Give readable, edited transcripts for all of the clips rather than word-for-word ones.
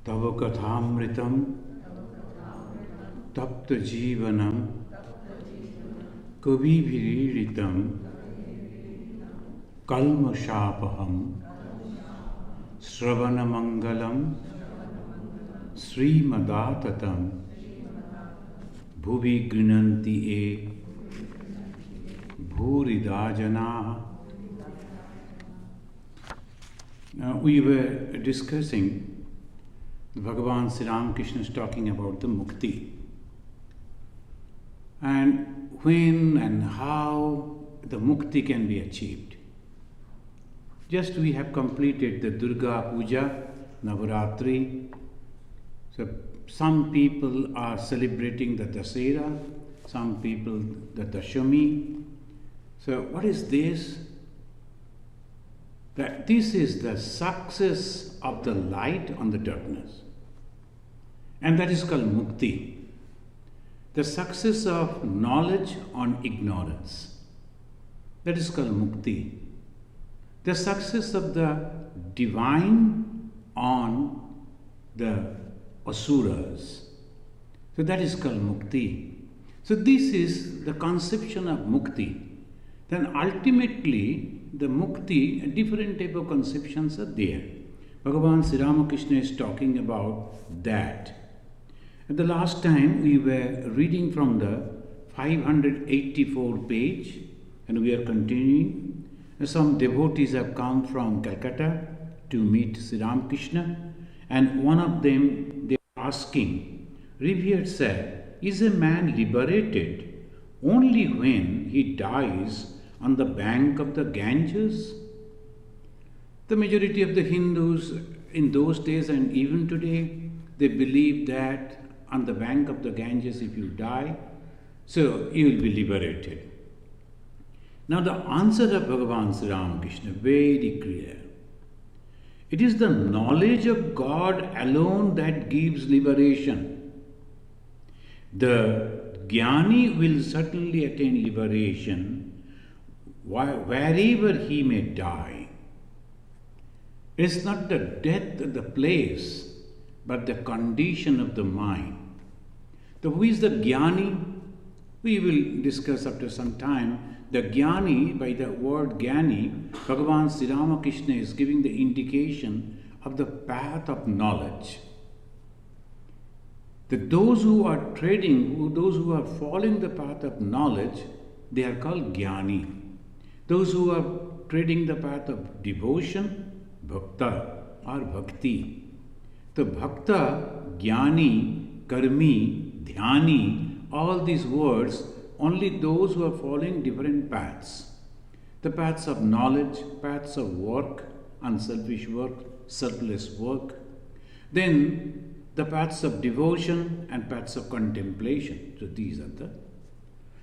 Tava kathamritam tapta jivanam kavibhiriritam kalmashapaham Sravanamangalam Srimadatam Bhuvi Grinanti E Bhuridajana. Now we were discussing Bhagavan Sri Ramakrishna is talking about the Mukti and when and how the Mukti can be achieved. Just we have completed the Durga Puja, Navaratri. So some people are celebrating the Dasera, some people the Dashami. So what is this? That this is the success of the light on the darkness. And that is called Mukti. The success of knowledge on ignorance. That is called Mukti. The success of the divine on the asuras. So that is called Mukti. So this is the conception of Mukti. Then ultimately the Mukti, different type of conceptions are there. Bhagavan Sri Ramakrishna is talking about that. At the last time we were reading from the 584 page and we are continuing. Some devotees have come from Calcutta to meet Sri Ramakrishna, and one of them they are asking, Revered Sir, is a man liberated only when he dies on the bank of the Ganges? The majority of the Hindus in those days and even today, they believe that on the bank of the Ganges if you die, so you will be liberated. Now the answer of Bhagavan Sri Ramakrishna very clear. It is the knowledge of God alone that gives liberation. The Jnani will certainly attain liberation wherever he may die. It is not the death of the place, but the condition of the mind. Who is the Jnani? We will discuss after some time. The Jnani, by the word Jnani, Bhagavan Sri Ramakrishna is giving the indication of the path of knowledge. That those who are trading, those who are following the path of knowledge, they are called Jnani. Those who are trading the path of devotion, Bhakta or Bhakti. The Bhakta, Jnani, Karmi, Dhyani, all these words, only those who are following different paths. The paths of knowledge, paths of work, unselfish work, selfless work. Then the paths of devotion and paths of contemplation. So these are the...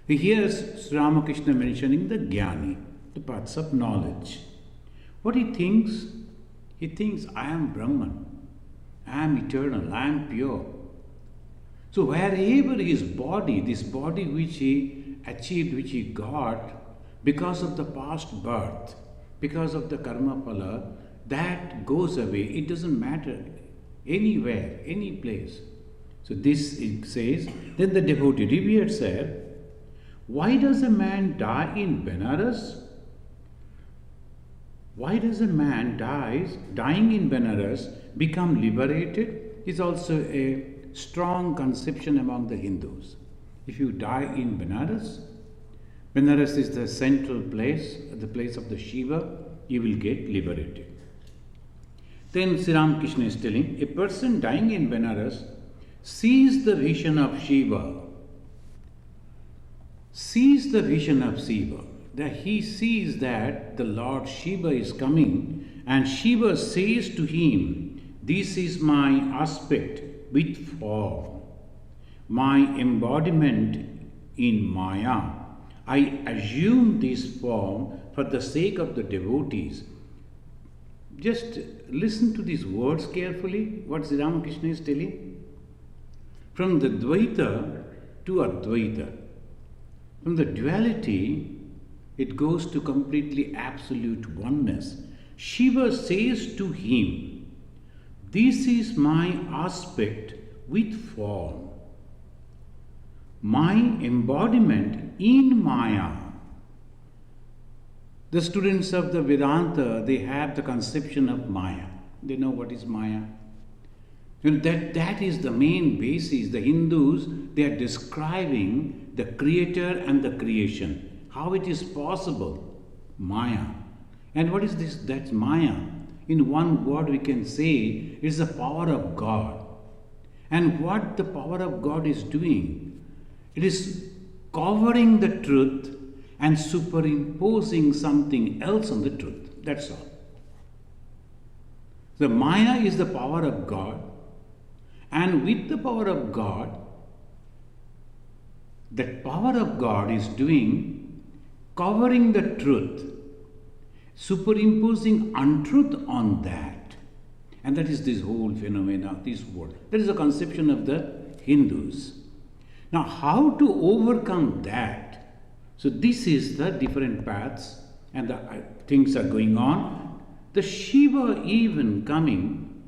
Here's Sri Ramakrishna mentioning the Jnani, the paths of knowledge. What he thinks? He thinks, I am Brahman, I am eternal, I am pure. So wherever his body, this body which he achieved, which he got, because of the past birth, because of the karma phala, that goes away. It doesn't matter anywhere, any place. So this it says, then the devotee Revered said, why does a man die in Benares? Why does a man dying in Benares become liberated? Is also a strong conception among the Hindus. If you die in Benares, Benares is the central place, the place of the Shiva, you will get liberated. Then Sri Ramakrishna is telling, a person dying in Benares sees the vision of Shiva. Sees the vision of Shiva. That he sees that the Lord Shiva is coming and Shiva says to him, this is my aspect with form, my embodiment in Maya. I assume this form for the sake of the devotees. Just listen to these words carefully, what Sri Ramakrishna is telling. From the Dvaita to Advaita. From the duality, it goes to completely absolute oneness. Shiva says to him, This is my aspect with form, my embodiment in Maya. The students of the Vedanta, they have the conception of Maya. They know what is Maya. That is the main basis. The Hindus, they are describing the creator and the creation. How it is possible. Maya. And what is this? That's Maya. In one word we can say, it's the power of God. And what the power of God is doing, it is covering the truth and superimposing something else on the truth. That's all. The Maya is the power of God, and with the power of God, that power of God is doing, covering the truth, superimposing untruth on that. And that is this whole phenomena, this world. That is the conception of the Hindus. Now, how to overcome that? So this is the different paths and the things are going on. The Shiva even coming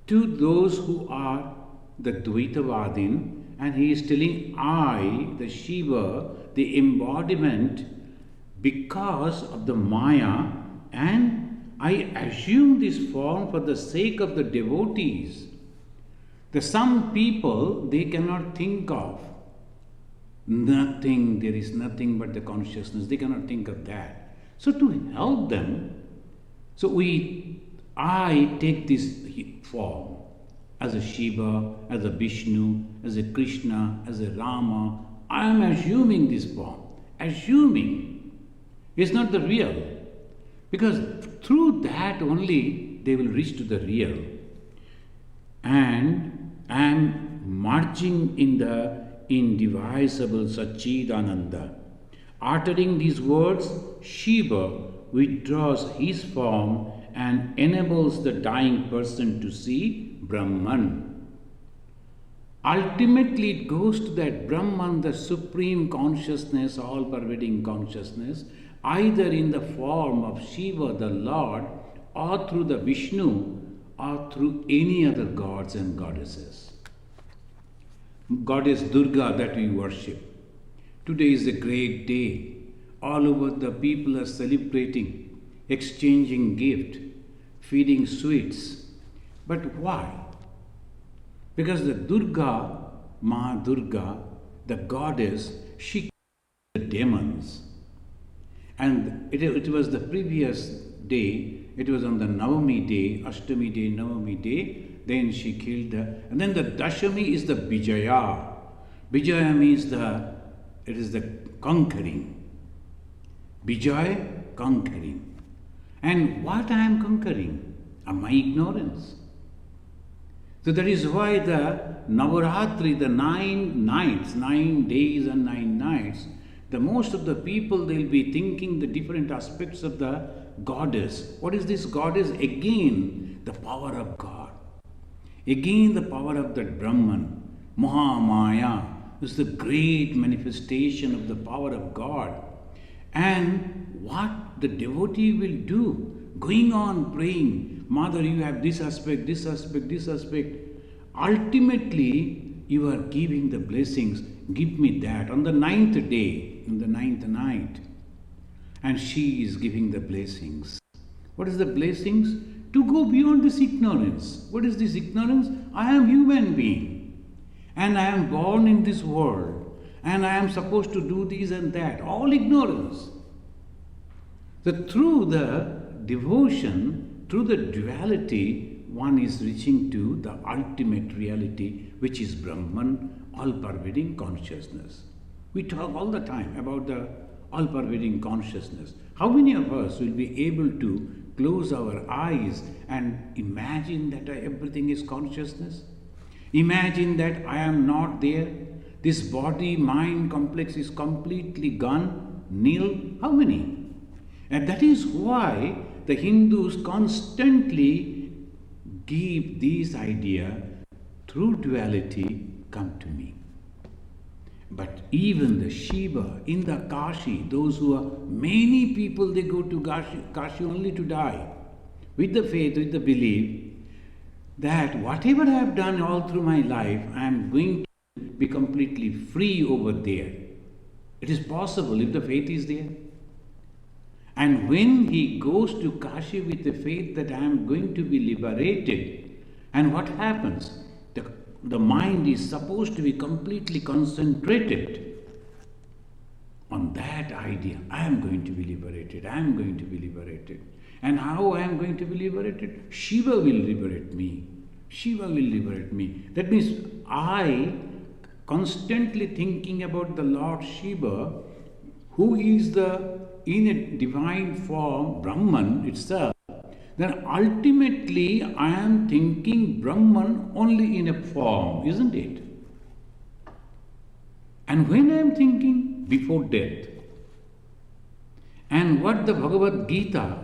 to those who are the Dvaitavadin, and he is telling, I, the Shiva, the embodiment, because of the Maya, and I assume this form for the sake of the devotees. The some people, they cannot think of nothing, there is nothing but the consciousness. They cannot think of that. So to help them, I take this form as a Shiva, as a Vishnu, as a Krishna, as a Rama. I am assuming this form. Assuming is not the real. Because through that only they will reach to the real. And I am marching in the indivisible Satchidananda. Uttering these words, Shiva withdraws his form and enables the dying person to see Brahman. Ultimately, it goes to that Brahman, the supreme consciousness, all-pervading consciousness, either in the form of Shiva, the Lord, or through the Vishnu, or through any other gods and goddesses. Goddess Durga that we worship. Today is a great day. All over the people are celebrating, exchanging gift, feeding sweets. But why? Because the Durga, Ma Durga, the goddess, she killed the demons. And it was the previous day, it was on the Navami day, Ashtami day, Navami day, then she killed and then the Dashami is the Vijaya. Vijaya means it is the conquering. Vijaya, conquering. And what I am conquering? My ignorance. So that is why the Navaratri, the 9 nights, 9 days and 9 nights, the most of the people, they'll be thinking the different aspects of the goddess. What is this goddess? Again, the power of God. Again, the power of that Brahman. Mahamaya is the great manifestation of the power of God. And what the devotee will do, going on praying, Mother, you have this aspect, this aspect, this aspect. Ultimately, you are giving the blessings. Give me that. On the 9th day, in the 9th night, and she is giving the blessings. What is the blessings? To go beyond this ignorance. What is this ignorance? I am human being, and I am born in this world, and I am supposed to do this and that. All ignorance. So through the devotion, through the duality, one is reaching to the ultimate reality, which is Brahman, all-pervading consciousness. We talk all the time about the all-pervading consciousness. How many of us will be able to close our eyes and imagine that everything is consciousness? Imagine that I am not there. This body-mind complex is completely gone, nil. How many? And that is why the Hindus constantly give this idea, through duality, come to me. But even the Shiva in the Kashi, those who are, many people, they go to Kashi only to die. With the faith, with the belief, that whatever I have done all through my life, I am going to be completely free over there. It is possible if the faith is there. And when he goes to Kashi with the faith that I am going to be liberated, and what happens? The mind is supposed to be completely concentrated on that idea. I am going to be liberated. I am going to be liberated. And how I am going to be liberated? Shiva will liberate me. Shiva will liberate me. That means I constantly thinking about the Lord Shiva, who is in a divine form, Brahman itself, then ultimately I am thinking Brahman only in a form, isn't it? And when I am thinking? Before death. And what the Bhagavad Gita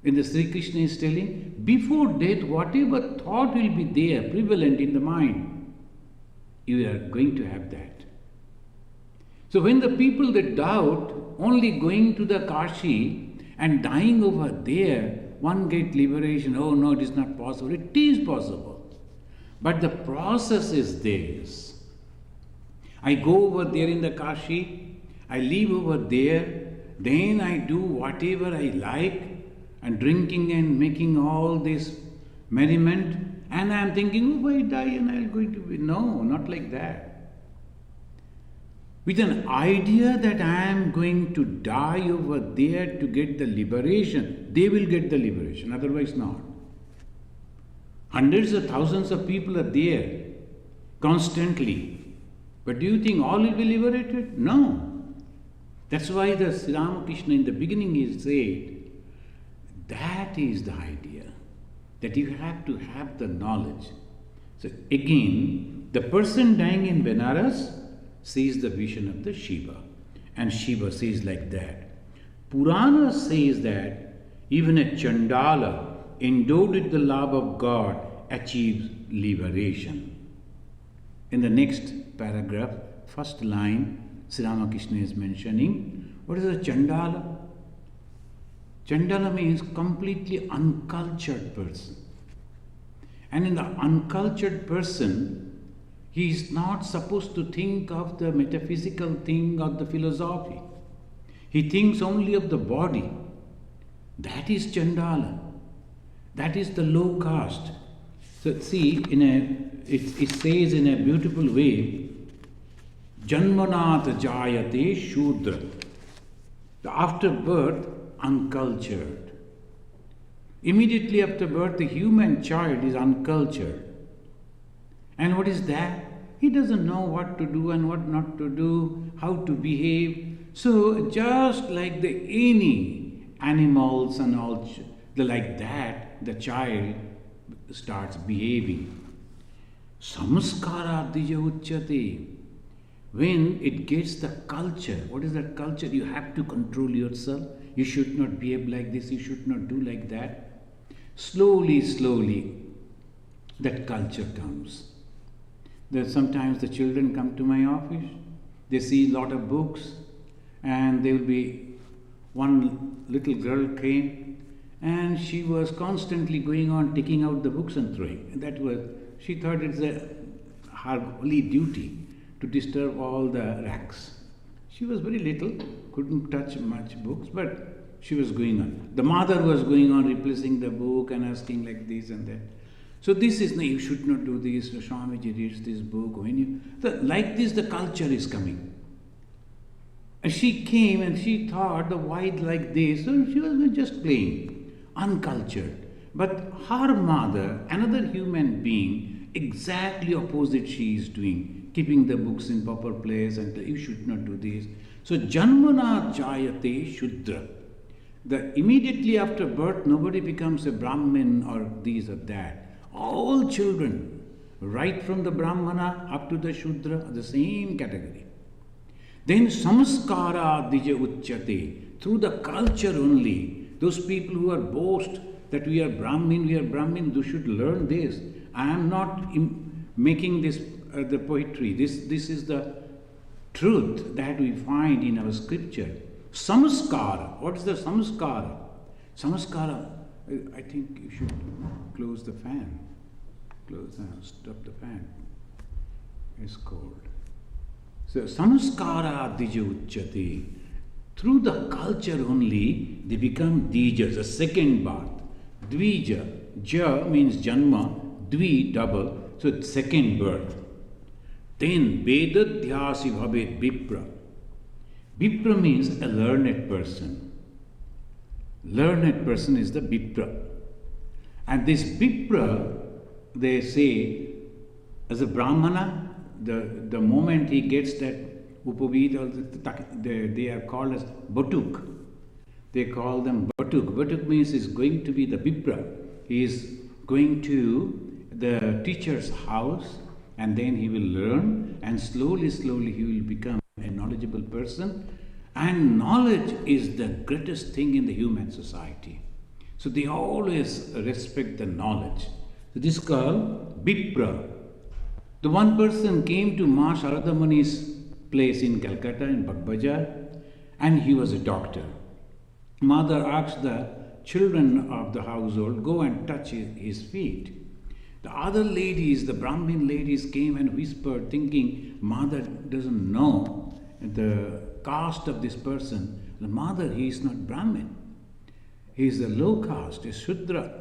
in the Sri Krishna is telling, before death, whatever thought will be there, prevalent in the mind, you are going to have that. So when the people that doubt, only going to the Kashi and dying over there, one get liberation. Oh no, it is not possible. It is possible. But the process is this. I go over there in the Kashi, I live over there, then I do whatever I like, and drinking and making all this merriment, and I am thinking, oh, I die and I am going to be. No, not like that. With an idea that I am going to die over there to get the liberation, they will get the liberation, otherwise not. Hundreds of thousands of people are there constantly. But do you think all will be liberated? No. That's why the Sri Ramakrishna in the beginning he said, that is the idea, that you have to have the knowledge. So again, the person dying in Benares sees the vision of the Shiva, and Shiva says like that. Purana says that even a Chandala endowed with the love of God achieves liberation. In the next paragraph, first line, Sri Ramakrishna is mentioning, what is a Chandala? Chandala means completely uncultured person. And in the uncultured person, he is not supposed to think of the metaphysical thing or the philosophy. He thinks only of the body. That is Chandala. That is the low caste. So see, it says in a beautiful way, Janmanat Jayate Shudra. After birth, uncultured. Immediately after birth, the human child is uncultured. And what is that? He doesn't know what to do and what not to do, how to behave. So just like any animals and all, like that, the child starts behaving. Samskara dija uchyate. When it gets the culture, what is that culture? You have to control yourself. You should not behave like this, you should not do like that. Slowly, that culture comes. Sometimes the children come to my office, they see a lot of books, and there will be one little girl came, and she was constantly going on taking out the books and throwing. She thought it's her holy duty to disturb all the racks. She was very little, couldn't touch much books, but she was going on. The mother was going on replacing the book and asking like this and that. So this is, no, you should not do this. Swamiji reads this book. Like this, the culture is coming. And she came and she thought, why like this? So she was just playing, uncultured. But her mother, another human being, exactly opposite she is doing, keeping the books in proper place and you should not do this. So Janmana Jayate Shudra. Immediately after birth, nobody becomes a Brahmin or this or that. All children, right from the Brahmana up to the Shudra, are the same category. Then Samskara Dija Uchyate. Through the culture only, those people who are boast that we are Brahmin, they should learn this. I am not making this the poetry. This is the truth that we find in our scripture. Samskara. What is the samskara? Samskara, I think you should close the fan. Close down, stop the fan. It's cold. So, samskara dija uchyate. Through the culture only, they become dijas, the second birth. Dvija, ja means janma, dvi, double, so it's second birth. Then, vedadhyasi bhavet vipra. Vipra means a learned person. Learned person is the vipra. And this vipra, they say, as a brahmana, the moment he gets that upavita, they are called as batuk. They call them batuk. Batuk means is going to be the vipra. He is going to the teacher's house and then he will learn and slowly he will become a knowledgeable person. And knowledge is the greatest thing in the human society. So they always respect the knowledge. So this is called vipra. The one person came to Ma Sharada Muni's place in Calcutta, in Bagbajar, and he was a doctor. Mother asked the children of the household, go and touch his feet. The other ladies, the Brahmin ladies came and whispered, thinking, mother doesn't know the caste of this person. The mother, he is not Brahmin. He is a low caste, a Shudra.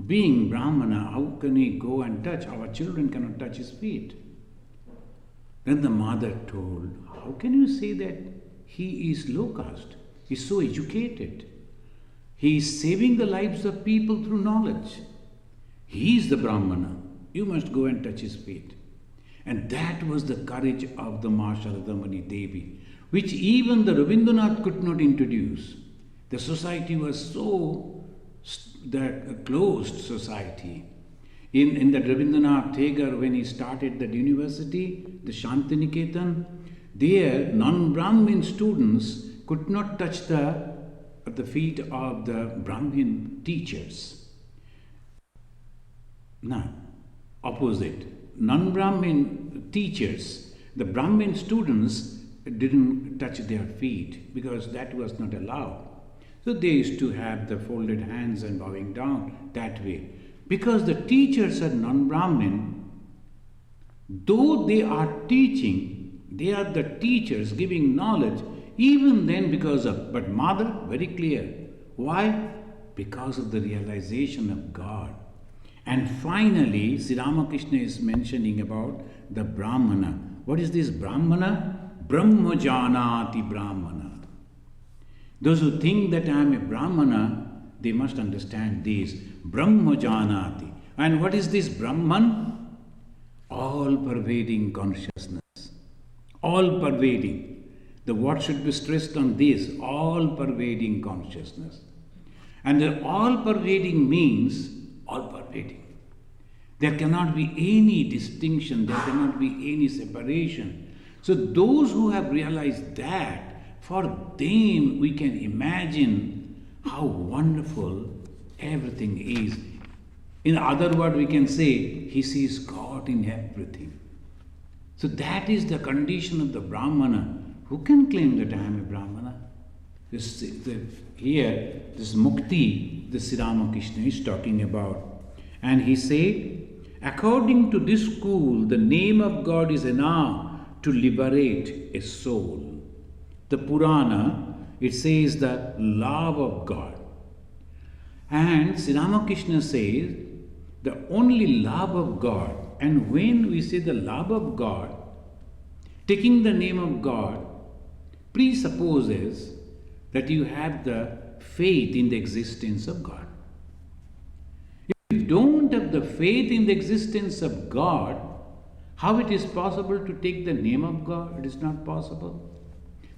Being Brahmana, how can he go and touch? Our children cannot touch his feet. Then the mother told, how can you say that he is low caste? He is so educated. He is saving the lives of people through knowledge. He is the Brahmana. You must go and touch his feet. And that was the courage of the Ma Sharada Muni Devi, which even the Rabindranath could not introduce. The society was so the closed society. In the Rabindranath Tagore, when he started that university, the Shantiniketan, there non-Brahmin students could not touch the feet of the Brahmin teachers. Now, opposite. Non-Brahmin teachers, the Brahmin students didn't touch their feet because that was not allowed. So they used to have the folded hands and bowing down that way. Because the teachers are non-Brahmin, though they are teaching, they are the teachers giving knowledge, even then but mother, very clear. Why? Because of the realization of God. And finally, Sri Ramakrishna is mentioning about the Brahmana. What is this Brahmana? Brahma janati Brahmana. Those who think that I am a Brahmana, they must understand this. Brahma janati. And what is this Brahman? All-pervading consciousness. All-pervading. The word should be stressed on this. All-pervading consciousness. And the all-pervading means all-pervading. There cannot be any distinction. There cannot be any separation. So those who have realized that, for them, we can imagine how wonderful everything is. In other words, we can say, he sees God in everything. So that is the condition of the Brahmana. Who can claim that I am a Brahmana? Here, this Mukti, the Sri Ramakrishna is talking about. And he said, according to this school, the name of God is enough to liberate a soul. The Purana, it says the love of God. And Sri Ramakrishna says the only love of God. And when we say the love of God, taking the name of God presupposes that you have the faith in the existence of God. If you don't have the faith in the existence of God, how it is possible to take the name of God? It is not possible.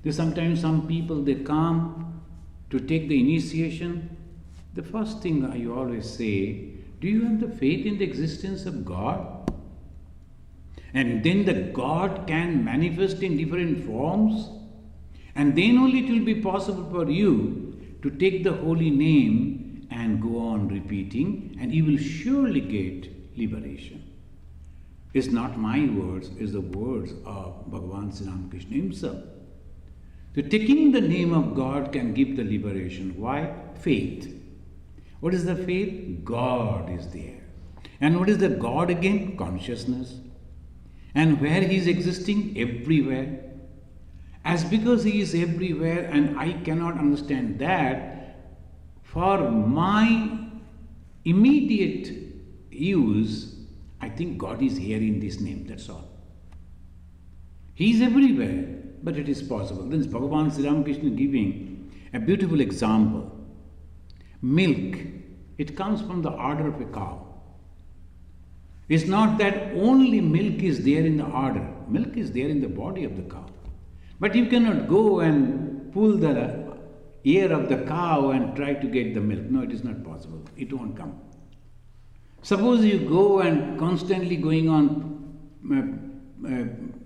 There's sometimes some people, they come to take the initiation. The first thing I always say, do you have the faith in the existence of God? And then the God can manifest in different forms. And then only it will be possible for you to take the holy name and go on repeating, and you will surely get liberation. It's not my words, it's the words of Bhagavan Sri Ramakrishna himself. So taking the name of God can give the liberation. Why? Faith. What is the faith? God is there. And what is the God again? Consciousness. And where he is existing? Everywhere. As because he is everywhere and I cannot understand that, for my immediate use, I think God is here in this name, that's all. He is everywhere, but it is possible. Then Bhagavan Sri Ramakrishna giving a beautiful example. Milk, it comes from the udder of a cow. It's not that only milk is there in the udder. Milk is there in the body of the cow. But you cannot go and pull the ear of the cow and try to get the milk. No, it is not possible. It won't come. Suppose you go and constantly going on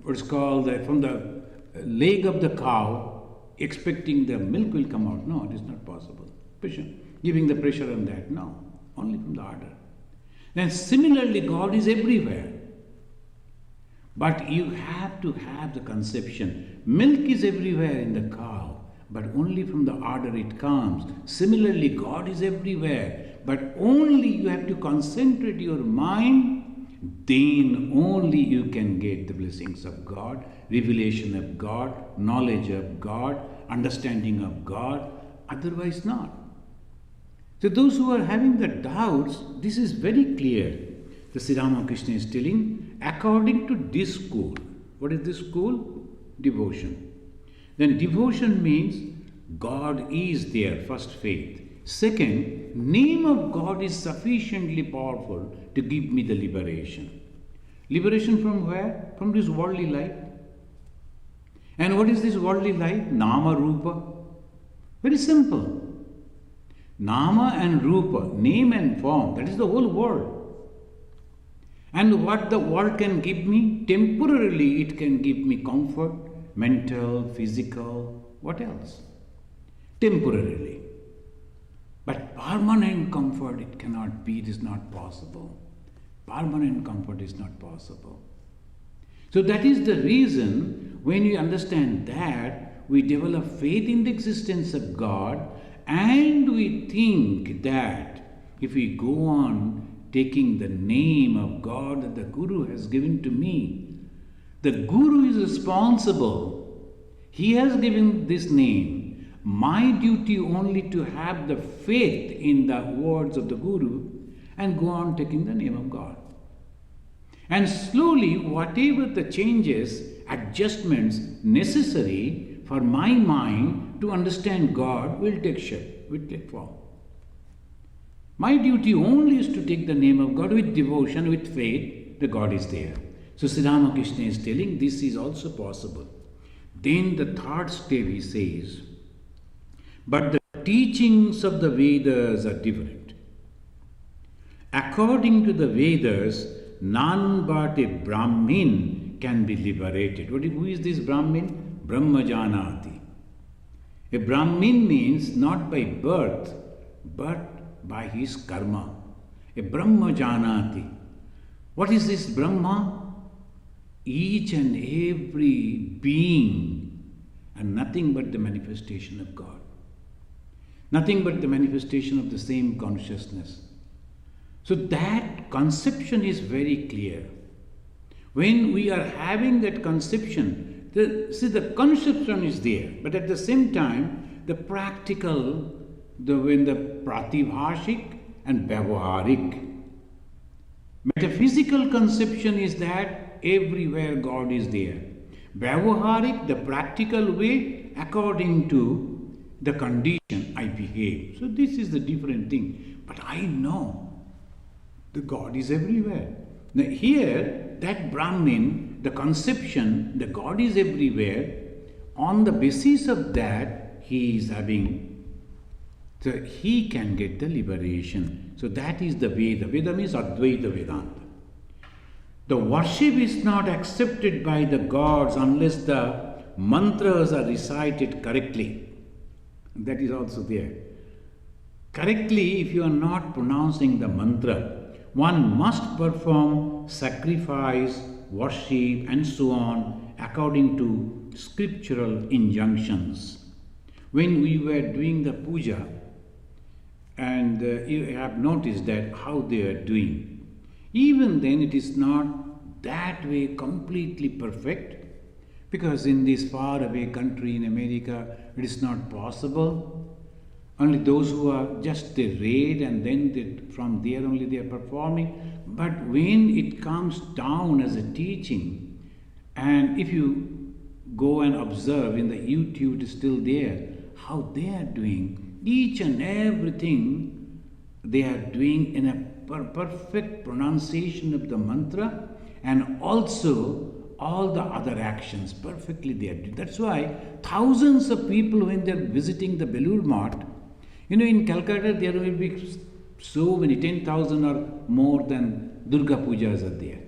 what's called from the leg of the cow, expecting the milk will come out. No, it is not possible. Pressure, giving the pressure on that. No, only from the udder. Then similarly, God is everywhere. But you have to have the conception. Milk is everywhere in the cow, but only from the udder it comes. Similarly, God is everywhere, but only you have to concentrate your mind, then only you can get the blessings of God, revelation of God, knowledge of God, understanding of God, otherwise not. So those who are having the doubts, this is very clear. The Sri Ramakrishna is telling, according to this school. What is this school? Devotion. Then devotion means God is there, first faith. Second, name of God is sufficiently powerful to give me the liberation. Liberation from where? From this worldly life. And what is this worldly life? Nama Rupa. Very simple. Nama and Rupa, name and form, that is the whole world. And what the world can give me? Temporarily it can give me comfort, mental, physical, what else? Temporarily. But permanent comfort it cannot be, it is not possible. Permanent comfort is not possible. So that is the reason when you understand that, we develop faith in the existence of God, and we think that if we go on taking the name of God that the Guru has given to me, the Guru is responsible. He has given this name. My duty only to have the faith in the words of the Guru and go on taking the name of God. And slowly, whatever the changes, adjustments necessary for my mind to understand God will take shape, will take form. My duty only is to take the name of God with devotion, with faith, the God is there. So Sri Ramakrishna is telling this is also possible. Then the third step he says, but the teachings of the Vedas are different. According to the Vedas, none but a Brahmin can be liberated. Who is this Brahmin? Brahmajanati. A Brahmin means not by birth, but by his karma. A Brahmajanati. What is this Brahma? Each and every being, and nothing but the manifestation of God. Nothing but the manifestation of the same consciousness. So that conception is very clear. When we are having that conception, the conception is there, but at the same time, the practical, when the pratibhashik and vyavaharik. Metaphysical conception is that everywhere God is there. Vyavaharik, the practical way, according to the condition I behave. So this is the different thing. But I know the God is everywhere. Now here, that Brahmin, the conception, the God is everywhere, on the basis of that, he is having, so he can get the liberation. So that is the Veda. Veda means Advaita Vedanta. The worship is not accepted by the gods unless the mantras are recited correctly. That is also there. Correctly, if you are not pronouncing the mantra, one must perform sacrifice, worship, and so on according to scriptural injunctions. When we were doing the puja, and you have noticed that how they are doing. Even then, it is not that way completely perfect, because in this faraway country in America, it is not possible. Only those who are just they read and then from there only they are performing. But when it comes down as a teaching, and if you go and observe in the YouTube, it is still there, how they are doing each and everything, they are doing in a perfect pronunciation of the mantra, and also all the other actions perfectly they are doing. That's why thousands of people, when they are visiting the Belur Math, in Calcutta there will be so many, 10,000 or more than Durga Pujas are there.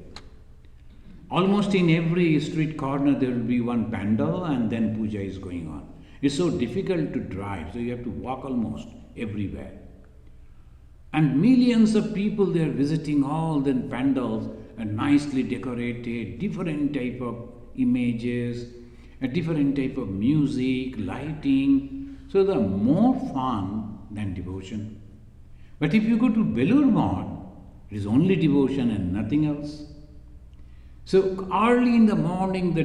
Almost in every street corner there will be one pandal and then puja is going on. It's so difficult to drive, so you have to walk almost everywhere. And millions of people they are visiting all the pandals, and nicely decorated, different type of images, a different type of music, lighting. So the more fun than devotion. But if you go to Belur Math, it is only devotion and nothing else. So early in the morning, the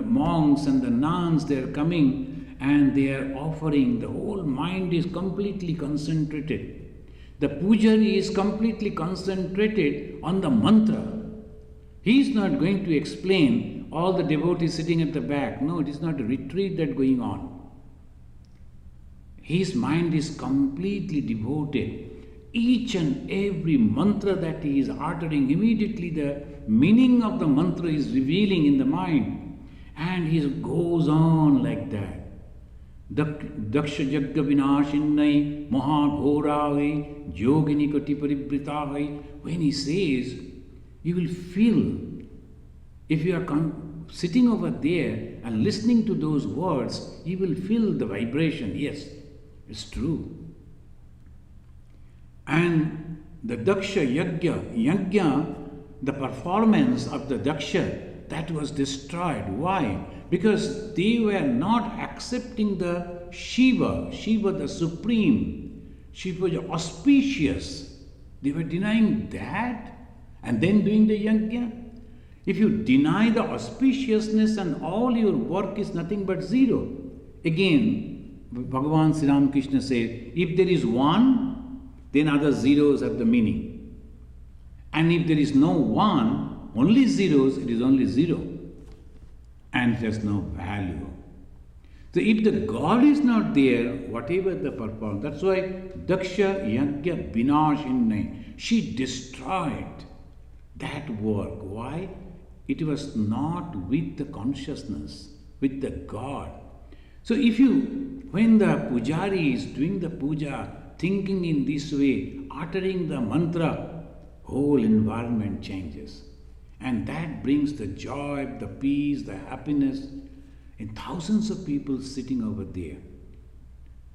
monks and the nuns, they are coming and they are offering. The whole mind is completely concentrated. The pujari is completely concentrated on the mantra. He is not going to explain all the devotees sitting at the back. No, it is not a retreat that going on. His mind is completely devoted. Each and every mantra that he is uttering, immediately the meaning of the mantra is revealing in the mind. And he goes on like that. Daksha Jagga Vinashinnai Mahaghoravai Yogini Koti Paribritahavai. When he says, you will feel, if you are sitting over there and listening to those words, you will feel the vibration. Yes, it's true. And the Daksha Yajna, the performance of the Daksha, that was destroyed. Why? Because they were not accepting the Shiva the Supreme. Shiva was auspicious. They were denying that and then doing the Yajna. If you deny the auspiciousness and all your work is nothing but zero. Again, Bhagavan Sri Ramakrishna said, if there is one, then other zeros have the meaning. And if there is no one, only zeros, it is only zero. And it has no value. So if the God is not there, whatever the purpose, that's why Daksha Yajna Vinashinnai, she destroyed that work. Why? It was not with the consciousness, with the God. So when the pujari is doing the puja, thinking in this way, uttering the mantra, whole environment changes. And that brings the joy, the peace, the happiness in thousands of people sitting over there.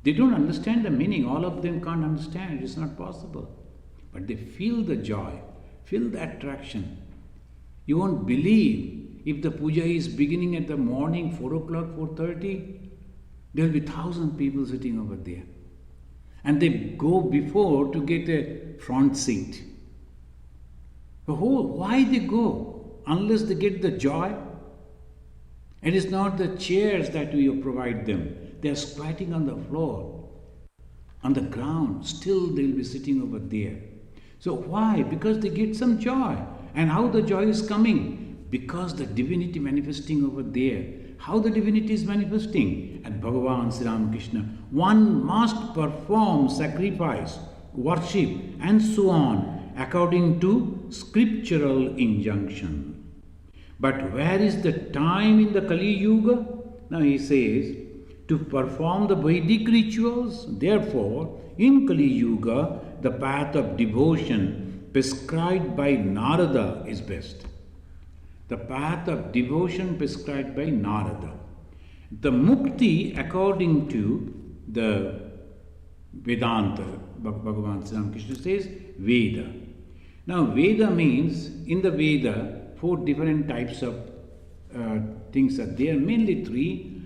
They don't understand the meaning. All of them can't understand. It's not possible. But they feel the joy, feel the attraction. You won't believe if the puja is beginning at the morning, 4 o'clock, 4:30, there will be 1,000 people sitting over there. And they go before to get a front seat. Why they go? Unless they get the joy. It is not the chairs that we provide them. They are squatting on the floor, on the ground. Still they will be sitting over there. So why? Because they get some joy. And how the joy is coming? Because the divinity manifesting over there. How the divinity is manifesting? At Bhagavan Sri Ramakrishna, one must perform sacrifice, worship and so on according to scriptural injunction. But where is the time in the Kali Yuga? Now he says, to perform the Vedic rituals. Therefore, in Kali Yuga, the path of devotion prescribed by Narada is best. The path of devotion prescribed by Narada. The Mukti, according to the Vedanta, Bhagavan Sri Ramakrishna says, Veda. Now, Veda means, in the Veda, 4 different types of things are there, mainly 3,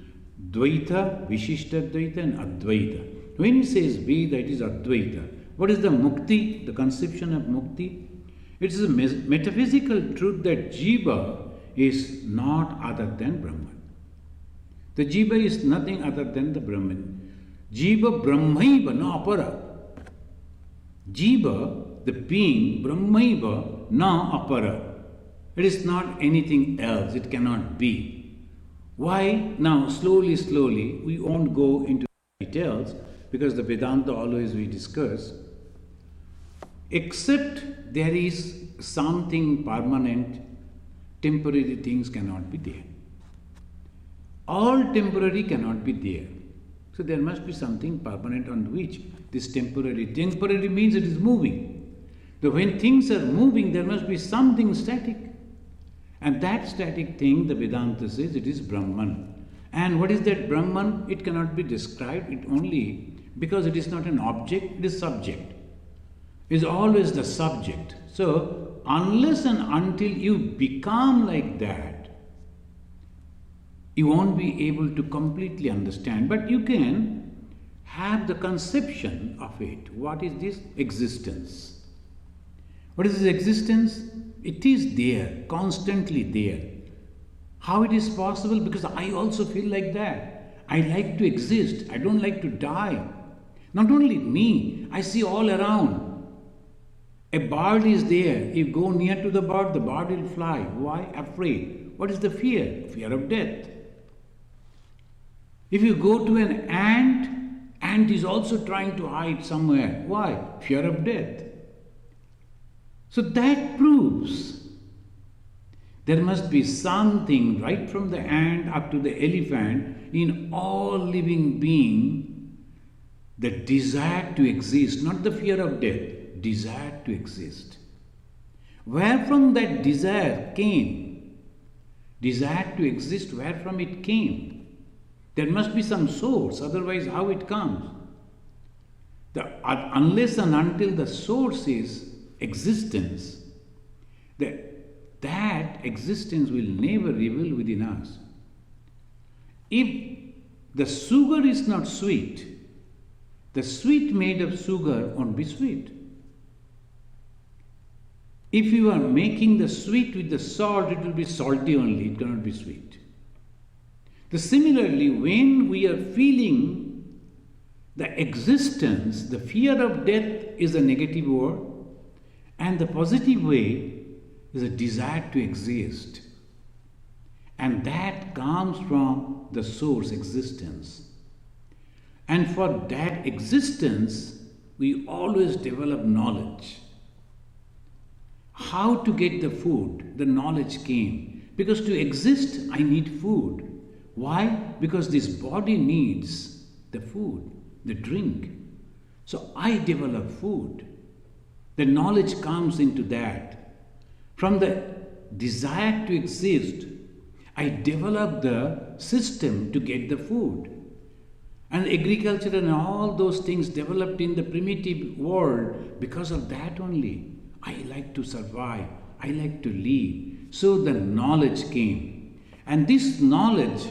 Dvaita, Vishishta Dvaita and Advaita. When he says Veda, it is Advaita. What is the Mukti, the conception of Mukti? It is a metaphysical truth that Jiva is not other than Brahman. The Jiva is nothing other than the Brahman. Jiva Brahmaiva na apara. Jiva, the being, Brahmaiva na apara. It is not anything else, it cannot be. Why? Now, slowly, we won't go into details because the Vedanta always we discuss. Except there is something permanent, temporary things cannot be there. All temporary cannot be there. So there must be something permanent on which this temporary means it is moving. So when things are moving, there must be something static. And that static thing, the Vedanta says, it is Brahman. And what is that Brahman? It cannot be described, it only, because it is not an object, it is subject. It is always the subject. So, unless and until you become like that, you won't be able to completely understand. But you can have the conception of it. What is this? Existence. What is this existence? It is there, constantly there. How it is possible? Because I also feel like that. I like to exist. I don't like to die. Not only me, I see all around. A bird is there. If you go near to the bird will fly. Why? Afraid. What is the fear? Fear of death. If you go to an ant is also trying to hide somewhere. Why? Fear of death. So that proves there must be something right from the ant up to the elephant in all living being, the desire to exist, not the fear of death. Desire to exist. Where from that desire came? Desire to exist, where from it came? There must be some source, otherwise how it comes? Unless and until the source is existence, that existence will never reveal within us. If the sugar is not sweet, the sweet made of sugar won't be sweet. If you are making the sweet with the salt, it will be salty only, it cannot be sweet. Similarly, when we are feeling the existence, the fear of death is a negative word, and the positive way is a desire to exist. And that comes from the source existence. And for that existence, we always develop knowledge. How to get the food? The knowledge came. Because to exist, I need food. Why? Because this body needs the food, the drink. So I develop food. The knowledge comes into that. From the desire to exist, I develop the system to get the food. And agriculture and all those things developed in the primitive world, because of that only. I like to survive, I like to live. So the knowledge came. And this knowledge,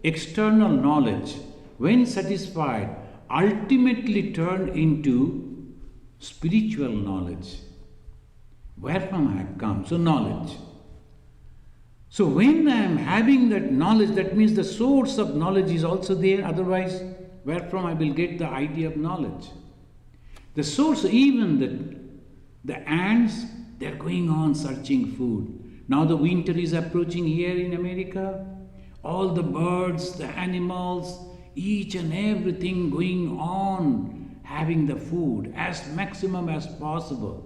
external knowledge, when satisfied, ultimately turned into spiritual knowledge. Where from I have come? So knowledge. So when I am having that knowledge, that means the source of knowledge is also there. Otherwise, where from I will get the idea of knowledge? The source, even the ants, they are going on searching food. Now the winter is approaching here in America. All the birds, the animals, each and everything going on having the food as maximum as possible.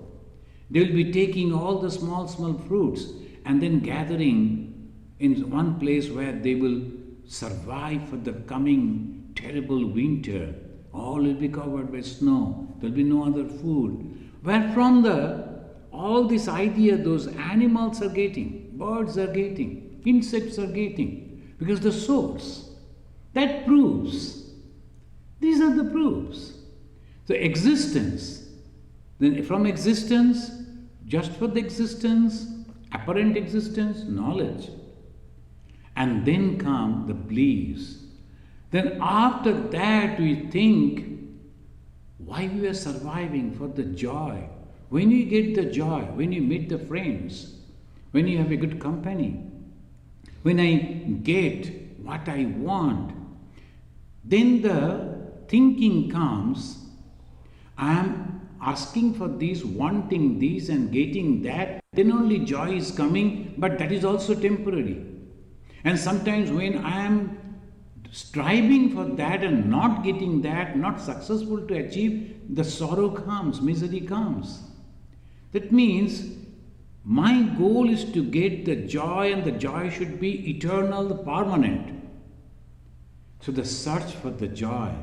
They will be taking all the small fruits and then gathering in one place where they will survive for the coming terrible winter. All will be covered by snow. There will be no other food. Where from all this idea those animals are getting, birds are getting, insects are getting, because the source, that proves. These are the proofs. So existence, then from existence, just for the existence, apparent existence, knowledge. And then come the beliefs. Then after that we think, why we are surviving? For the joy. when you get the joy, when you meet the friends, when you have a good company, when I get what I want, then the thinking comes, I am asking for this, wanting this and getting that, then only joy is coming, but that is also temporary. And sometimes when I am striving for that and not getting that, not successful to achieve, the sorrow comes, misery comes. That means my goal is to get the joy, and the joy should be eternal, permanent. So the search for the joy,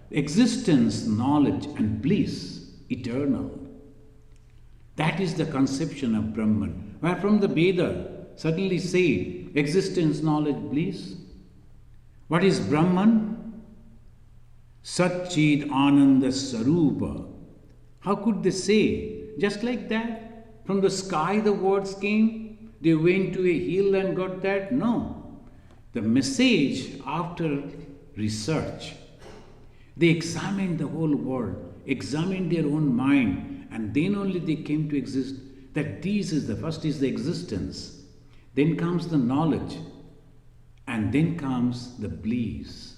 existence, knowledge and bliss, eternal. That is the conception of Brahman. Where from the Veda suddenly say existence, knowledge, bliss. What is Brahman? Satchid Ananda Sarupa. How could they say? Just like that? From the sky the words came? They went to a hill and got that? No. The message after research. They examined the whole world, examined their own mind, and then only they came to exist. That this is the first is the existence. Then comes the knowledge. And then comes the bliss.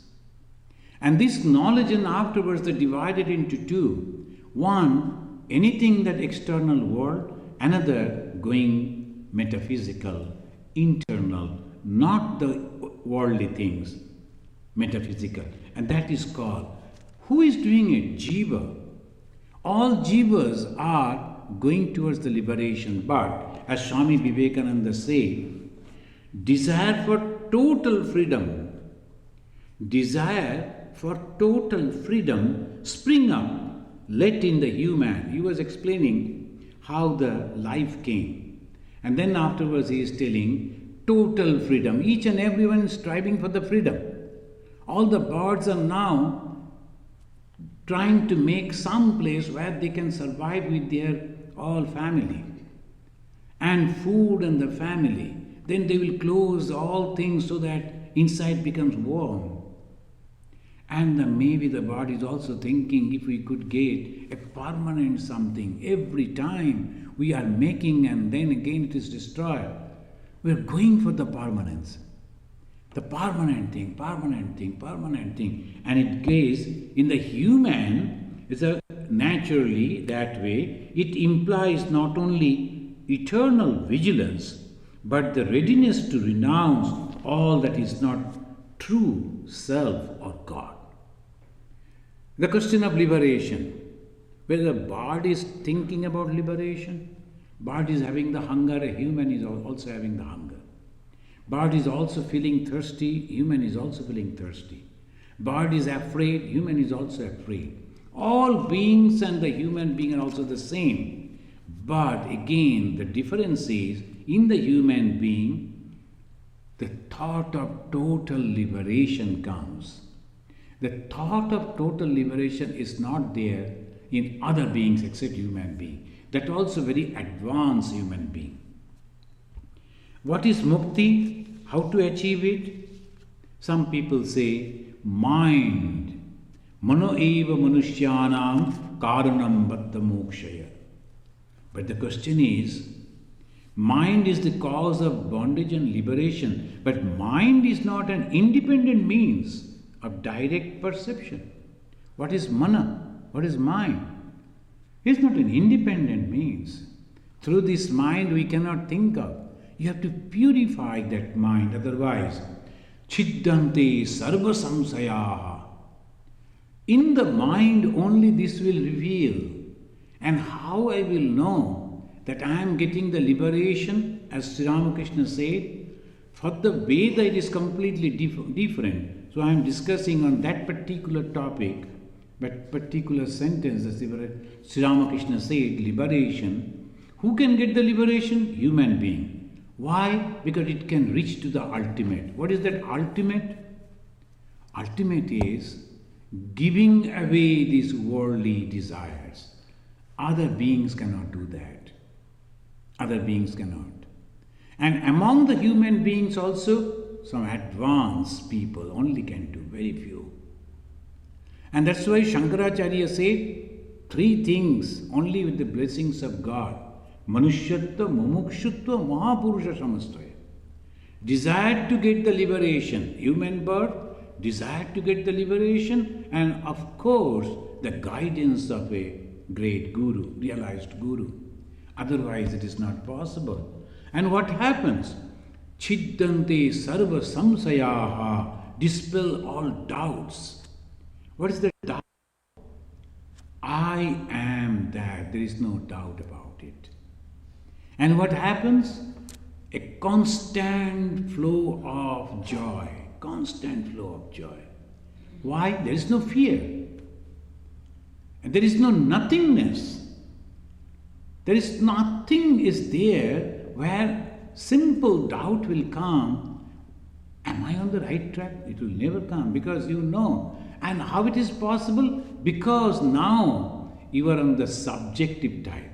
And this knowledge and afterwards they divided into two. One, anything that external world, another going metaphysical, internal, not the worldly things, metaphysical. And that is called, who is doing it? Jiva. All jivas are going towards the liberation. But as Swami Vivekananda said, desire for total freedom, desire for total freedom spring up, let in the human. He was explaining how the life came. And then afterwards he is telling total freedom. Each and everyone is striving for the freedom. All the birds are now trying to make some place where they can survive with their all family. And food and the family. Then they will close all things so that inside becomes warm. And maybe the body is also thinking, if we could get a permanent something, every time we are making and then again it is destroyed. We are going for the permanence. The permanent thing, permanent thing, permanent thing. And it goes in the human, it's naturally that way, it implies not only eternal vigilance, but the readiness to renounce all that is not true self or God. The question of liberation, whether the body is thinking about liberation, body is having the hunger, a human is also having the hunger. Body is also feeling thirsty, human is also feeling thirsty. Body is afraid, human is also afraid. All beings and the human being are also the same. But again, the difference is, in the human being, the thought of total liberation comes. The thought of total liberation is not there in other beings except human being. That also very advanced human being. What is mukti? How to achieve it? Some people say mind. Mano eva manushyanam karanam batta mokshaya. But the question is, mind is the cause of bondage and liberation, but mind is not an independent means of direct perception. What is mana? What is mind? It is not an independent means. Through this mind we cannot think of. You have to purify that mind, otherwise, chiddante sarva samsayaha. In the mind only this will reveal. And how I will know that I am getting the liberation, as Sri Ramakrishna said, for the Veda it is completely different. So I am discussing on that particular topic, that particular sentence, as Sri Ramakrishna said, liberation. Who can get the liberation? Human being. Why? Because it can reach to the ultimate. What is that ultimate? Ultimate is giving away these worldly desires. Other beings cannot do that. Other beings cannot. And among the human beings also, some advanced people only can do, very few. And that's why Shankaracharya said, three things only with the blessings of God. Manushyatva, mumukshutva, mahapurusha samastaya. Desire to get the liberation, human birth, desire to get the liberation, and of course the guidance of a great guru, realized guru. Otherwise it is not possible. And what happens? Chiddante sarva samsayaha, dispel all doubts. What is the doubt? I am that. There is no doubt about it. And what happens? A constant flow of joy. Constant flow of joy. Why? There is no fear. And there is no nothingness. There is nothing is there where simple doubt will come. Am I on the right track? It will never come because you know. And how it is possible? Because now you are on the subjective type.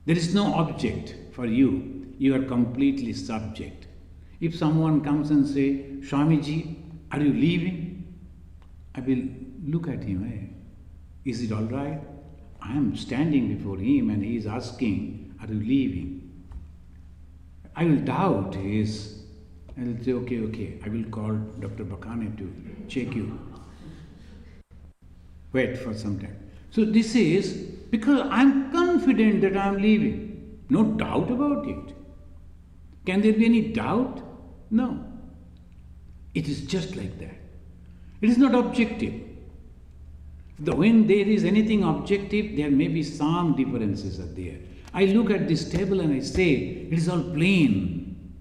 There is no object for you. You are completely subject. If someone comes and say, Swamiji, are you leaving? I will look at him. Is it all right? I am standing before him and he is asking, are you leaving? I will doubt his. I will say, okay, I will call Dr. Bakane to check you. Wait for some time. So this is because I am confident that I am leaving. No doubt about it. Can there be any doubt? No. It is just like that. It is not objective. When there is anything objective, there may be some differences are there. I look at this table and I say, it is all plain.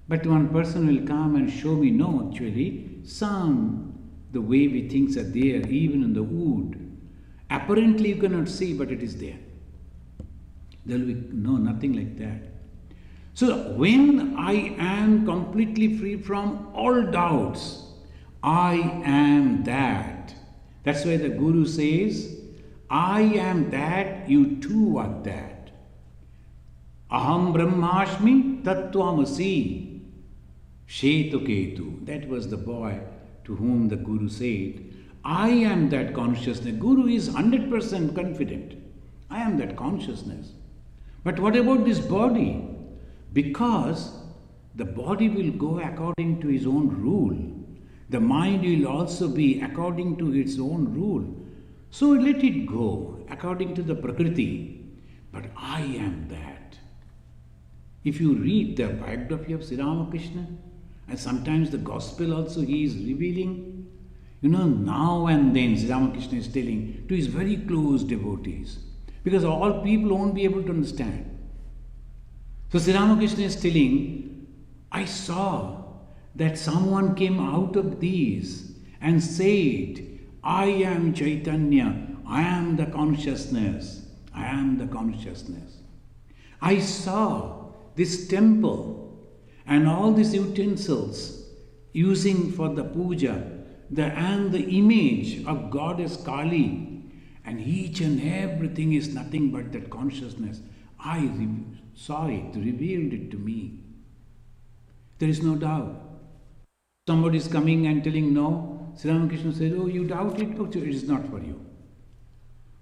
But one person will come and show me, no, actually, the way we think are there, even in the wood. Apparently you cannot see, but it is there. There will be nothing like that. So when I am completely free from all doubts, I am that. That's why the Guru says, I am that, you too are that. Aham brahmasmi tattvamasi shetuketu. That was the boy to whom the Guru said, I am that consciousness. Guru is 100% confident. I am that consciousness. But what about this body? Because the body will go according to his own rule. The mind will also be according to its own rule. So let it go according to the Prakriti. But I am that. If you read the biography of Sri Ramakrishna, and sometimes the gospel also he is revealing, now and then Sri Ramakrishna is telling to his very close devotees, because all people won't be able to understand. So Sri Ramakrishna is telling, I saw that someone came out of these and said, I am Chaitanya, I am the consciousness, I am the consciousness. I saw this temple and all these utensils using for the puja, and the image of Goddess Kali, and each and everything is nothing but that consciousness. I saw it, revealed it to me. There is no doubt. Somebody is coming and telling no, Sri Ramakrishna says, oh, you doubt it? Oh, it is not for you.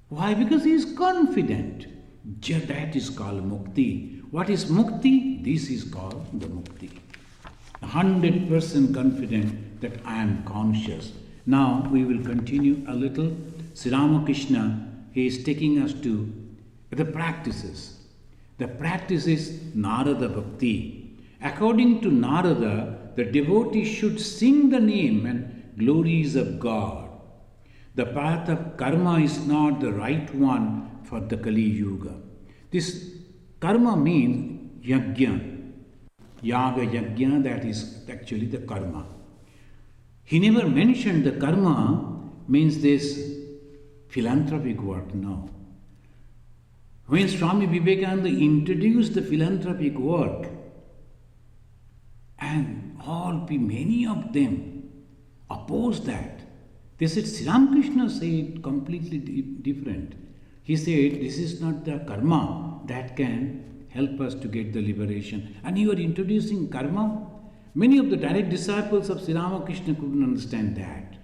Why? Because he is confident. That is called Mukti. What is Mukti? This is called the Mukti. 100% confident that I am conscious. Now we will continue a little. Sri Ramakrishna, he is taking us to the practices. The practice is Narada Bhakti. According to Narada, the devotee should sing the name and glories of God. The path of karma is not the right one for the Kali Yuga. This karma means yajna. Yaga yajna, that is actually the karma. He never mentioned the karma means this philanthropic work, no. When Swami Vivekananda introduced the philanthropic work, and many of them opposed that. They said, Sri Ramakrishna said completely different. He said, this is not the karma that can help us to get the liberation. And you are introducing karma? Many of the direct disciples of Sri Ramakrishna couldn't understand that.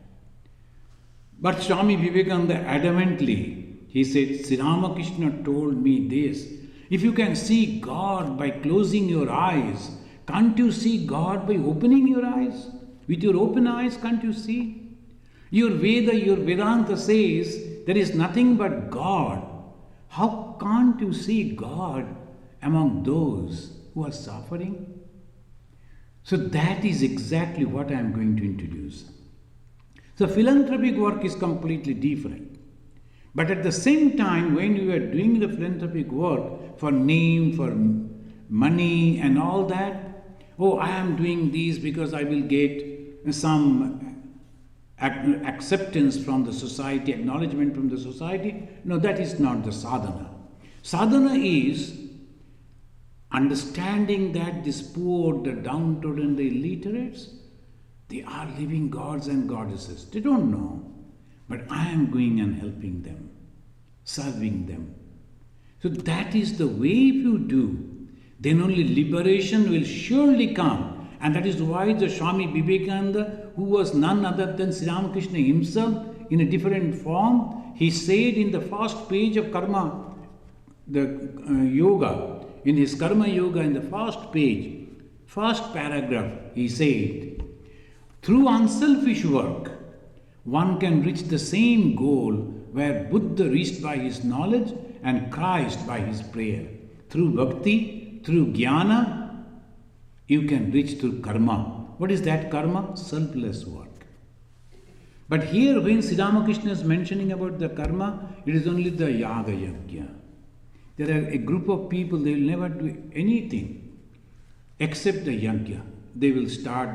But Swami Vivekananda adamantly, he said, Sri Ramakrishna told me this. If you can see God by closing your eyes, can't you see God by opening your eyes? With your open eyes, can't you see? Your Veda, your Vedanta says there is nothing but God. How can't you see God among those who are suffering? So that is exactly what I am going to introduce. So philanthropic work is completely different. But at the same time, when you are doing the philanthropic work for name, for money and all that, oh, I am doing this because I will get some acceptance from the society, acknowledgement from the society. No, that is not the sadhana. Sadhana is understanding that this poor, the downtrodden, the illiterates, they are living gods and goddesses. They don't know. But I am going and helping them, serving them. So that is the way if you do, then only liberation will surely come. And that is why the Swami Vivekananda, who was none other than Sri Ramakrishna himself in a different form, he said in the first page of Karma, the yoga, in his Karma Yoga, in the first page, first paragraph, he said, through unselfish work, one can reach the same goal where Buddha reached by his knowledge and Christ by his prayer. Through bhakti, through jnana, you can reach through karma. What is that karma? Selfless work. But here when Sri Ramakrishna is mentioning about the karma, it is only the yaga yajna. There are a group of people, they will never do anything except the yajna. They will start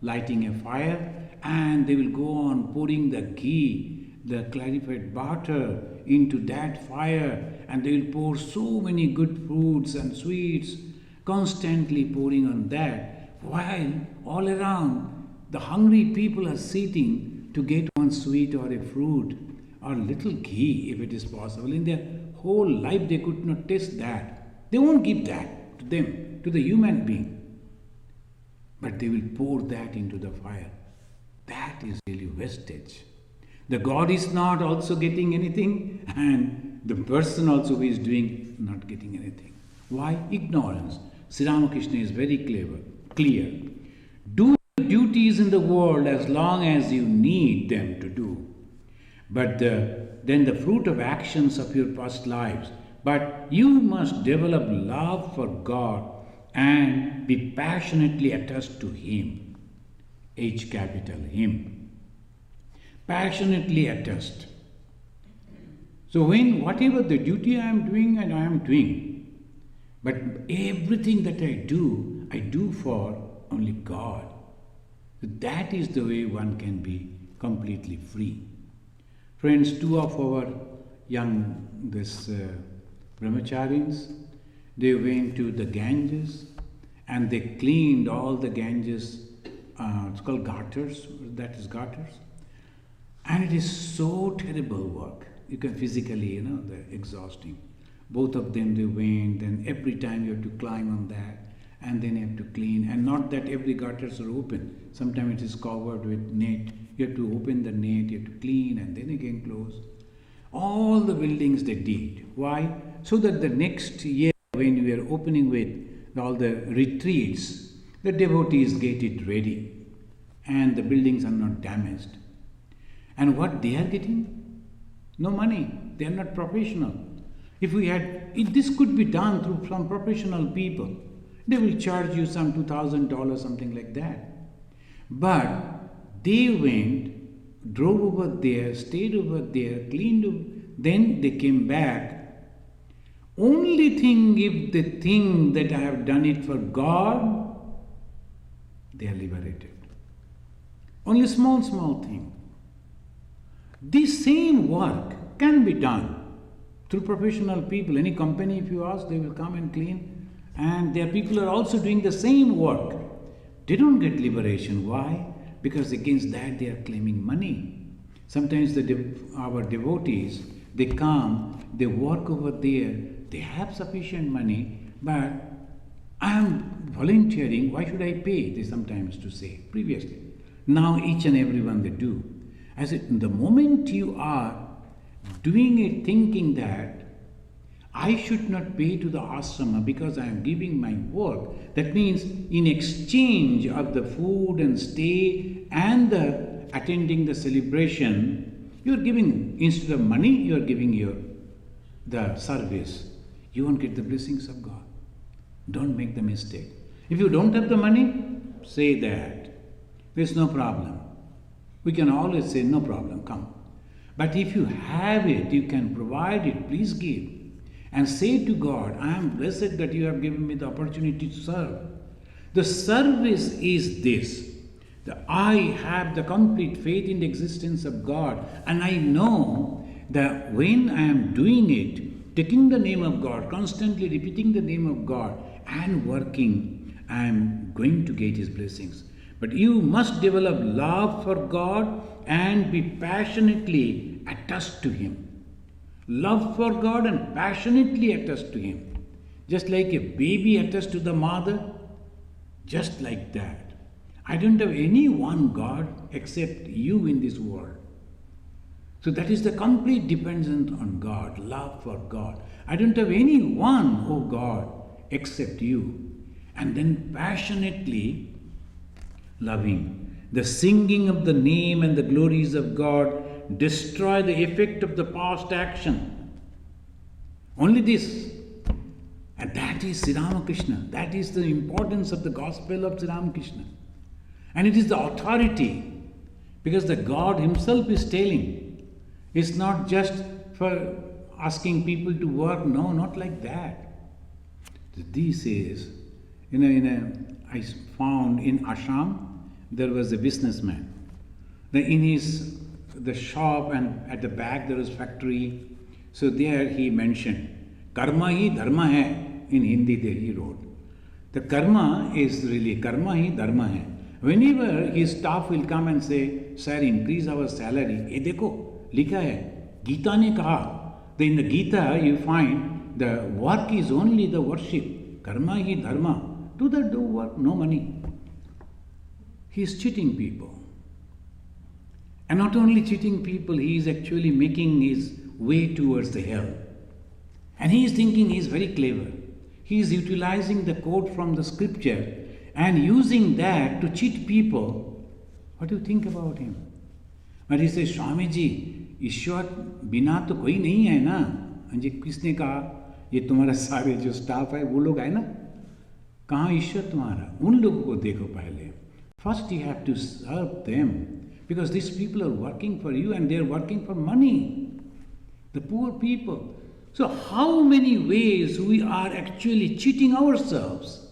lighting a fire and they will go on pouring the ghee, the clarified butter into that fire, and they will pour so many good fruits and sweets, constantly pouring on that, while all around the hungry people are sitting to get one sweet or a fruit or little ghee if it is possible. In their whole life they could not taste that. They won't give that to them, to the human being. But they will pour that into the fire. That is really wastage. The God is not also getting anything, and the person also who is doing not getting anything. Why? Ignorance. Sri Ramakrishna is very clear. Do your duties in the world as long as you need them to do. But then the fruit of actions of your past lives. But you must develop love for God and be passionately attached to Him. H capital, Him. Passionately attached. So when whatever the duty I am doing and I am doing, but everything that I do for only God. So that is the way one can be completely free. Friends, two of our young brahmacharis, they went to the Ganges and they cleaned all the Ganges, it's called gutters, that is gutters. And it is so terrible work. You can physically, they're exhausting. Both of them, they went, and every time you have to climb on that, and then you have to clean. And not that every gutters are open. Sometimes it is covered with net. You have to open the net, you have to clean, and then again close. All the buildings they did. Why? So that the next year, when we are opening with all the retreats, the devotees get it ready, and the buildings are not damaged. And what they are getting? No money. They are not professional. If this could be done through some professional people, they will charge you some $2,000, something like that. But they went, drove over there, stayed over there, cleaned, then they came back. Only thing, if they think that I have done it for God, they are liberated. Only small thing. This same work can be done through professional people. Any company, if you ask, they will come and clean. And their people are also doing the same work. They don't get liberation. Why? Because against that they are claiming money. Sometimes our devotees, they come, they work over there, they have sufficient money, but I am volunteering, why should I pay? They sometimes to say previously. Now each and every one they do. The moment you are doing it thinking that I should not pay to the ashrama because I am giving my work, that means in exchange of the food and stay and the attending the celebration, you are giving, instead of money, you are giving the service. You won't get the blessings of God. Don't make the mistake. If you don't have the money, say that. There's no problem. We can always say, no problem, come. But if you have it, you can provide it, please give. And say to God, I am blessed that you have given me the opportunity to serve. The service is this. That I have the complete faith in the existence of God, and I know that when I am doing it, taking the name of God, constantly repeating the name of God and working, I am going to get His blessings. But you must develop love for God and be passionately attached to Him. Love for God and passionately attached to Him. Just like a baby attached to the mother, just like that. I don't have any one God except you in this world. So that is the complete dependence on God, love for God. I don't have any one, oh God, except you. And then passionately loving. The singing of the name and the glories of God destroy the effect of the past action. Only this. And that is Sri Ramakrishna. That is the importance of the gospel of Sri Ramakrishna. And it is the authority. Because the God Himself is telling. It's not just for asking people to work. No, not like that. This is, I found in Assam, there was a businessman. In the shop and at the back there was factory. So there he mentioned, karma hi dharma hai. In Hindi there he wrote. The karma is really karma hi dharma hai. Whenever his staff will come and say, sir, increase our salary. Ye dekho, likha hai. Gita ne kaha. Then in the Gita you find the work is only the worship. Karma hi dharma. Do work, no money. He is cheating people. And not only cheating people, he is actually making his way towards the hell. And he is thinking he is very clever. He is utilizing the quote from the scripture and using that to cheat people. What do you think about him? But he says, Swami ji, ईश्वर बिना तो कोई नहीं है ना. जी किसने कहा? ये तुम्हारा सारे जो स्टाफ है वो लोग है ना. कहाँ ईश्वर तुम्हारा? उन लोगों को देखो पहले. First you have to serve them, because these people are working for you and they are working for money. The poor people. So how many ways we are actually cheating ourselves?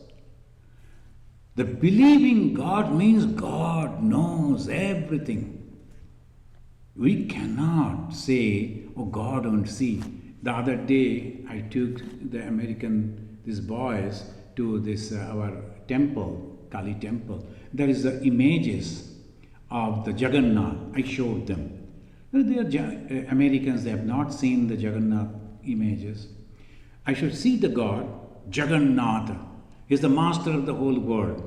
The believing God means God knows everything. We cannot say, oh, God won't see. The other day I took these boys to this our temple, Kali temple. There is the images of the Jagannath. I showed them. They are Americans, they have not seen the Jagannath images. I should see the God, Jagannatha. He is the master of the whole world.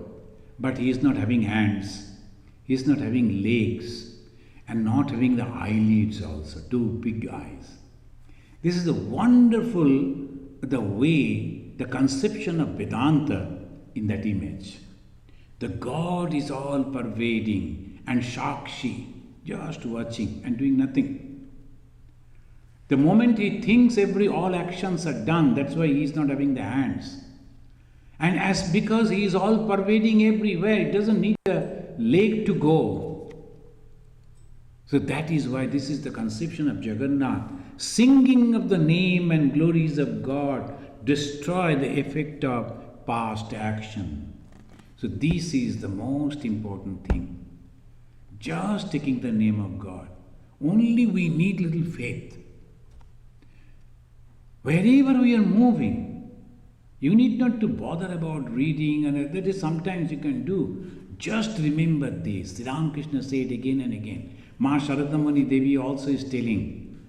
But he is not having hands. He is not having legs. And not having the eyelids also, two big eyes. This is the wonderful, the conception of Vedanta in that image. The God is all pervading and Shakshi, just watching and doing nothing. The moment he thinks all actions are done, that's why he is not having the hands. And because he is all pervading everywhere, it doesn't need a leg to go. So that is why this is the conception of Jagannath. Singing of the name and glories of God destroy the effect of past action. So this is the most important thing. Just taking the name of God. Only we need little faith. Wherever we are moving, you need not to bother about reading, and that is sometimes you can do. Just remember this. Sri Ramakrishna said again and again. Ma Sharadamani Devi also is telling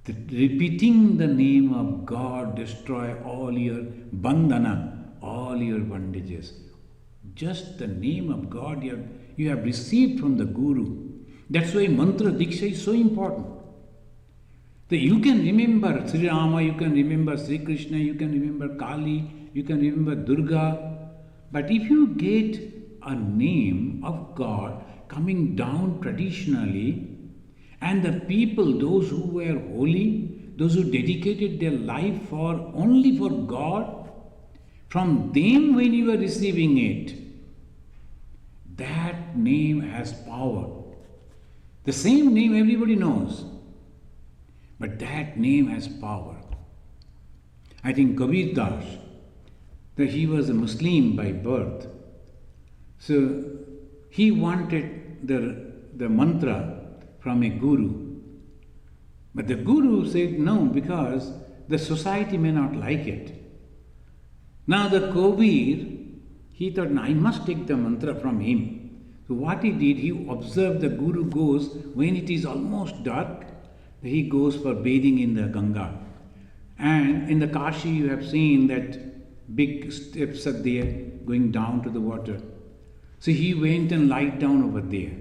that repeating the name of God destroy all your bandhana, all your bondages. Just the name of God you have received from the Guru. That's why mantra diksha is so important. That you can remember Sri Rama, you can remember Sri Krishna, you can remember Kali, you can remember Durga. But if you get a name of God coming down traditionally, and the people, those who were holy, those who dedicated their life only for God, from them when you are receiving it, that name has power. The same name everybody knows, but that name has power. I think Kabir Das, that he was a Muslim by birth, so he wanted the mantra from a guru. But the guru said no, because the society may not like it. Now the Kabir, he thought, no, I must take the mantra from him. So what he did, he observed the guru goes, when it is almost dark, he goes for bathing in the Ganga. And in the Kashi you have seen that big steps are there going down to the water. So he went and lied down over there.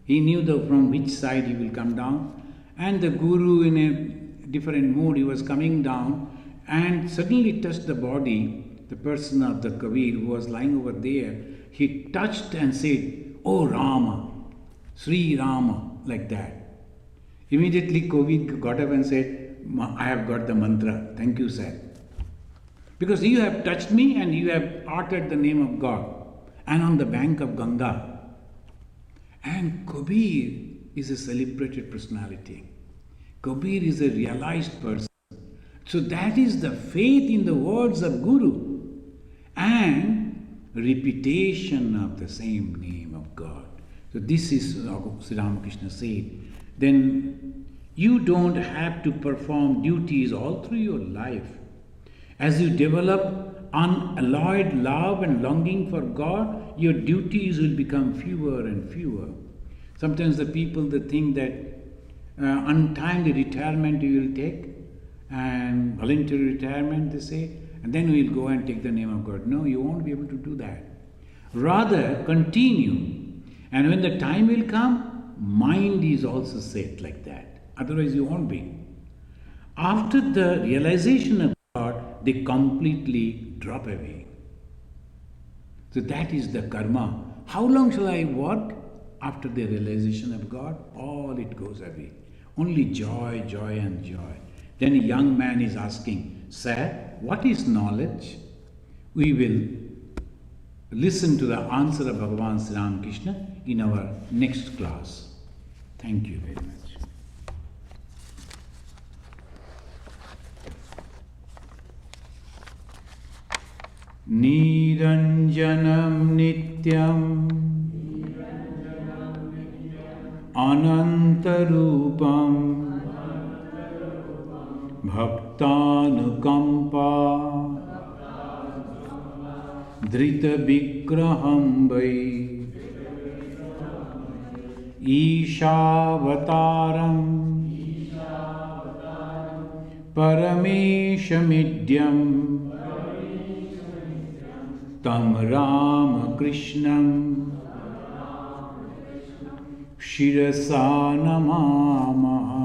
He knew from which side he will come down. And the guru, in a different mood, he was coming down and suddenly touched the body, the person of the Kabir who was lying over there. He touched and said, "Oh Rama, Sri Rama," like that. Immediately Kabir got up and said, "I have got the mantra. Thank you, sir. Because you have touched me and you have uttered the name of God." And on the bank of Ganga. And Kabir is a celebrated personality. Kabir is a realized person. So that is the faith in the words of Guru and repetition of the same name of God. So this is Sri Ramakrishna said. Then you don't have to perform duties all through your life. As you develop unalloyed love and longing for God, your duties will become fewer and fewer. Sometimes the people, they think that untimely retirement you will take, and voluntary retirement, they say, and then we will go and take the name of God. No, you won't be able to do that. Rather, continue. And when the time will come, mind is also set like that. Otherwise, you won't be. After the realization of God, they completely drop away. So that is the karma. How long shall I work? After the realization of God, all it goes away. Only joy, joy and joy. Then a young man is asking, "Sir, what is knowledge?" We will listen to the answer of Bhagavan Sri Ramakrishna in our next class. Thank you very much. Niranjanam nityam anantarupam bhaktanukampa drita vigraham vai Ishavataram parameshamidyam tam Ramakrishnam Shirasa namamaha.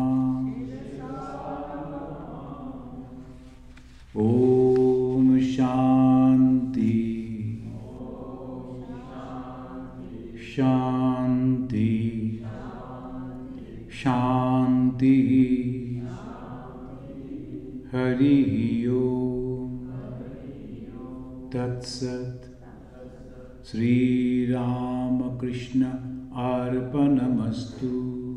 Om Shanti Shanti Shanti Hari Om Tat Sat Sri Ramakrishna Arpanamastu.